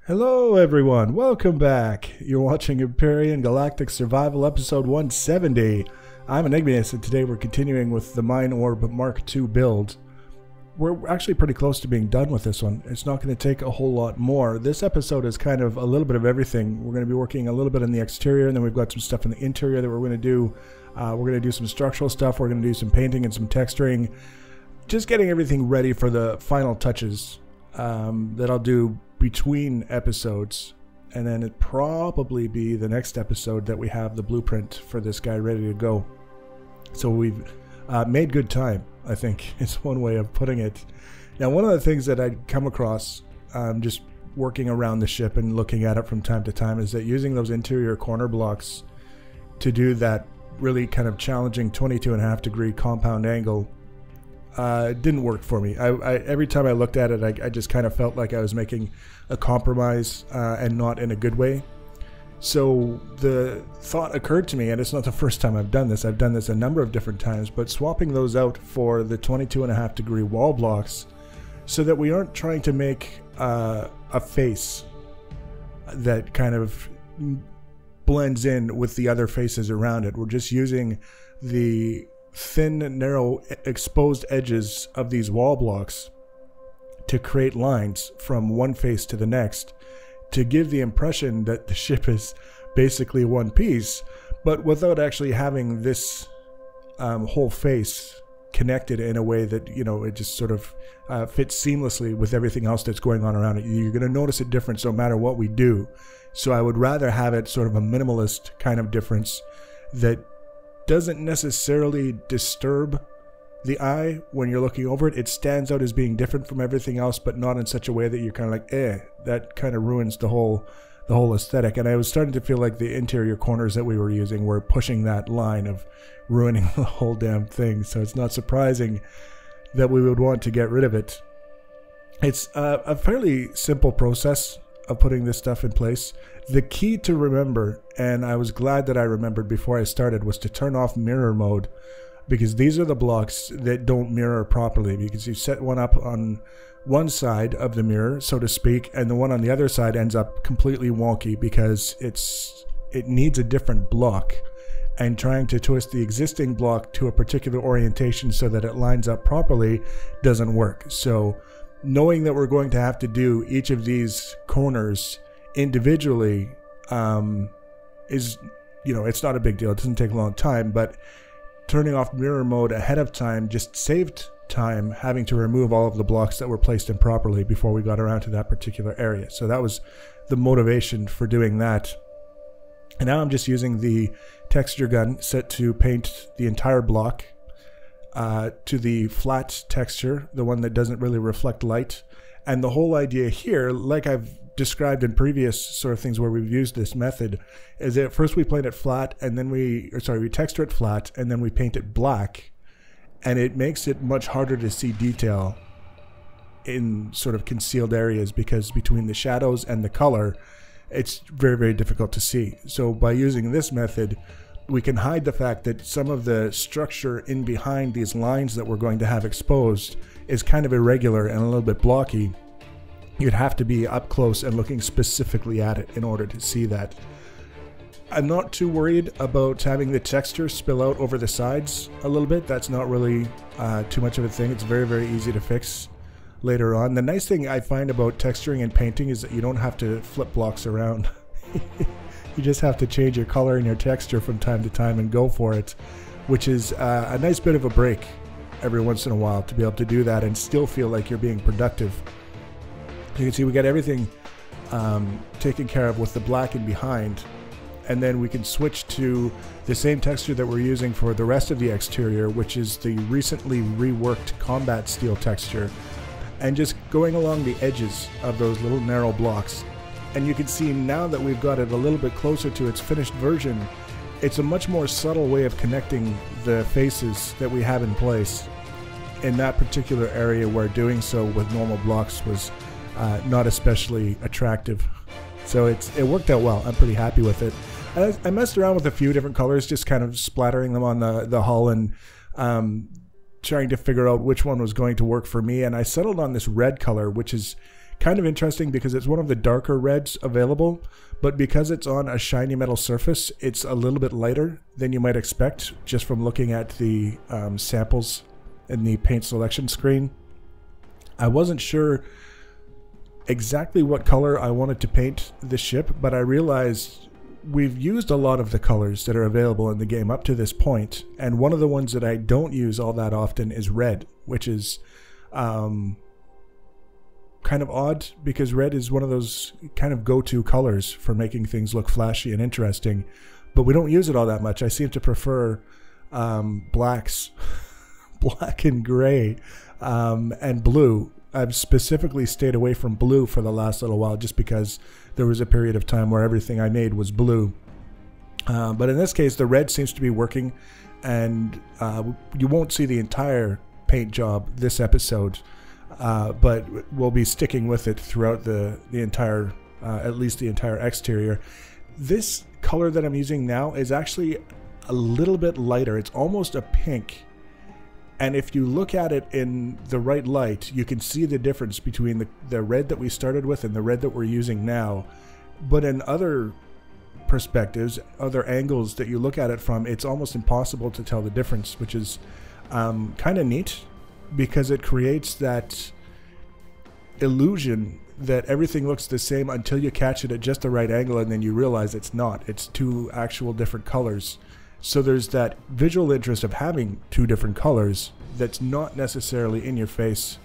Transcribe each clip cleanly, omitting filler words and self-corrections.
Hello everyone, welcome back. You're watching Empyrion Galactic Survival episode 170. I'm Enigmius and today we're continuing with the MineOrb Mk II build. We're actually pretty close to being done with this one. It's not going to take a whole lot more. This episode is kind of a little bit of everything. We're going to be working a little bit in the exterior, and then we've got some stuff in the interior that we're going to do. We're going to do some structural stuff, we're going to do some painting and some texturing. Just getting everything ready for the final touches that I'll do between episodes, and then it'd probably be the next episode that we have the blueprint for this guy ready to go. So we've made good time, I think is one way of putting it. Now, one of the things that I'd come across just working around the ship and looking at it from time to time is that using those interior corner blocks to do that really kind of challenging 22.5 degree compound angle didn't work for me. Every time I looked at it, I just kind of felt like I was making a compromise and not in a good way. So the thought occurred to me, and it's not the first time I've done this. I've done this a number of different times, but swapping those out for the 22.5 degree wall blocks so that we aren't trying to make a face that kind of blends in with the other faces around it. We're just using the thin, narrow, exposed edges of these wall blocks to create lines from one face to the next to give the impression that the ship is basically one piece, but without actually having this whole face connected in a way that, you know, it just sort of fits seamlessly with everything else that's going on around it. You're going to notice a difference no matter what we do. So I would rather have it sort of a minimalist kind of difference that doesn't necessarily disturb the eye when you're looking over it. It stands out as being different from everything else, but not in such a way that you're kind of like, that kind of ruins the whole aesthetic. And I was starting to feel like the interior corners that we were using were pushing that line of ruining the whole damn thing. So it's not surprising that we would want to get rid of it. It's a fairly simple process of putting this stuff in place. The key to remember, and I was glad that I remembered before I started, was to turn off mirror mode, because these are the blocks that don't mirror properly, because you set one up on one side of the mirror, so to speak, and the one on the other side ends up completely wonky because it needs a different block, and trying to twist the existing block to a particular orientation so that it lines up properly doesn't work. So knowing that we're going to have to do each of these corners individually is, you know, it's not a big deal. It doesn't take a long time, but turning off mirror mode ahead of time just saved time having to remove all of the blocks that were placed improperly before we got around to that particular area. So that was the motivation for doing that. And now I'm just using the texture gun set to paint the entire block to the flat texture, the one that doesn't really reflect light. And the whole idea here, like I've described in previous sort of things where we've used this method, is that first we paint it flat, and then we texture it flat, and then we paint it black, and it makes it much harder to see detail in sort of concealed areas, because between the shadows and the color, it's very, very difficult to see. So by using this method, we can hide the fact that some of the structure in behind these lines that we're going to have exposed is kind of irregular and a little bit blocky. You'd have to be up close and looking specifically at it in order to see that. I'm not too worried about having the texture spill out over the sides a little bit. That's not really too much of a thing. It's very, very easy to fix later on. The nice thing I find about texturing and painting is that you don't have to flip blocks around. You just have to change your color and your texture from time to time and go for it, which is a nice bit of a break every once in a while to be able to do that and still feel like you're being productive. You can see we got everything taken care of with the black in behind, and then we can switch to the same texture that we're using for the rest of the exterior, which is the recently reworked combat steel texture, and just going along the edges of those little narrow blocks. And you can see now that we've got it a little bit closer to its finished version, it's a much more subtle way of connecting the faces that we have in place in that particular area, where doing so with normal blocks was not especially attractive. So it worked out well. I'm pretty happy with it. I messed around with a few different colors, just kind of splattering them on the hull and trying to figure out which one was going to work for me. And I settled on this red color, which is kind of interesting because it's one of the darker reds available, but because it's on a shiny metal surface, it's a little bit lighter than you might expect just from looking at the samples in the paint selection screen. I wasn't sure exactly what color I wanted to paint the ship, but I realized we've used a lot of the colors that are available in the game up to this point, and one of the ones that I don't use all that often is red, which is kind of odd because red is one of those kind of go-to colors for making things look flashy and interesting, but we don't use it all that much. I seem to prefer blacks, black and gray, and blue. I've specifically stayed away from blue for the last little while just because there was a period of time where everything I made was blue. But in this case, the red seems to be working, and you won't see the entire paint job this episode, but we'll be sticking with it throughout the entire, at least the entire exterior. This color that I'm using now is actually a little bit lighter. It's almost a pink. And if you look at it in the right light, you can see the difference between the red that we started with and the red that we're using now. But in other perspectives, other angles that you look at it from, it's almost impossible to tell the difference, which is kind of neat because it creates that illusion that everything looks the same until you catch it at just the right angle and then you realize it's not. It's two actual different colors. So there's that visual interest of having two different colors that's not necessarily in your face,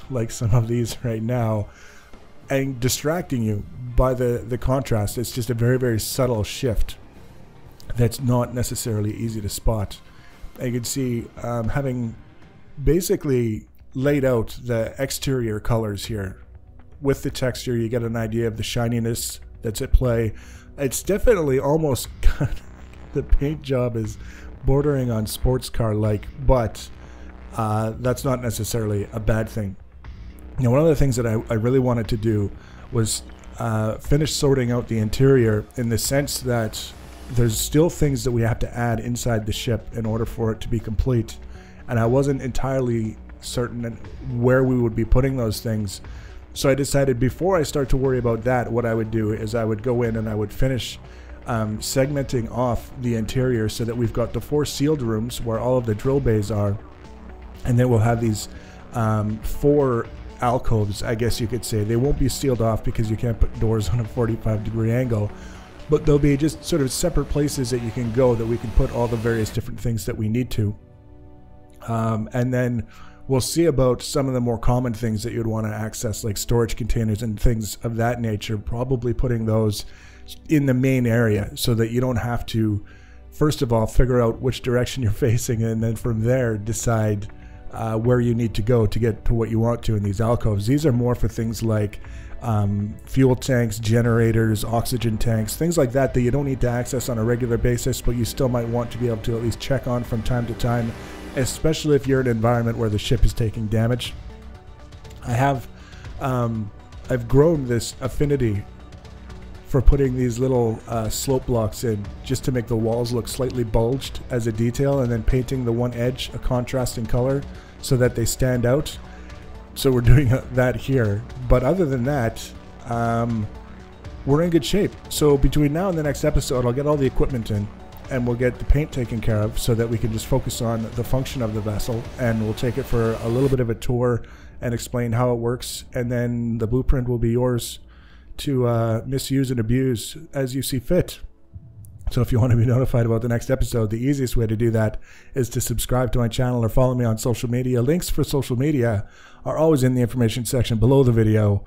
like some of these right now, and distracting you by the contrast. It's just a very, very subtle shift that's not necessarily easy to spot. And you can see having basically laid out the exterior colors here. With the texture, you get an idea of the shininess that's at play. It's definitely almost the paint job is bordering on sports car like, but that's not necessarily a bad thing. Now, one of the things that I really wanted to do was finish sorting out the interior in the sense that there's still things that we have to add inside the ship in order for it to be complete, and I wasn't entirely certain where we would be putting those things. So I decided before I start to worry about that, what I would do is I would go in and I would finish segmenting off the interior so that we've got the 4 sealed rooms where all of the drill bays are, and then we'll have these 4 alcoves, I guess you could say. They won't be sealed off because you can't put doors on a 45-degree angle, but they'll be just sort of separate places that you can go that we can put all the various different things that we need to. And then we'll see about some of the more common things that you'd want to access, like storage containers and things of that nature, probably putting those in the main area so that you don't have to, first of all, figure out which direction you're facing, and then from there decide where you need to go to get to what you want to in these alcoves. These are more for things like fuel tanks, generators, oxygen tanks, things like that that you don't need to access on a regular basis, but you still might want to be able to at least check on from time to time, especially if you're in an environment where the ship is taking damage. I've grown this affinity for putting these little slope blocks in just to make the walls look slightly bulged as a detail, and then painting the one edge a contrasting color so that they stand out. So we're doing that here, but other than that, we're in good shape. So between now and the next episode, I'll get all the equipment in and we'll get the paint taken care of so that we can just focus on the function of the vessel, and we'll take it for a little bit of a tour and explain how it works, and then the blueprint will be yours to misuse and abuse as you see fit. So if you want to be notified about the next episode, the easiest way to do that is to subscribe to my channel or follow me on social media. Links for social media are always in the information section below the video.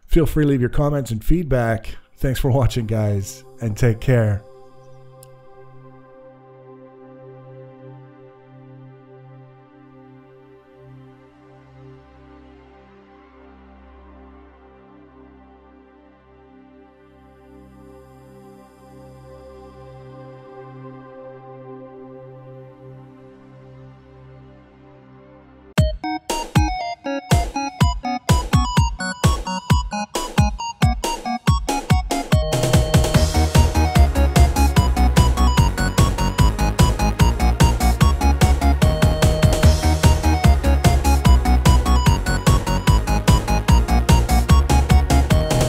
Feel free to leave your comments and feedback. Thanks for watching, guys, and take care.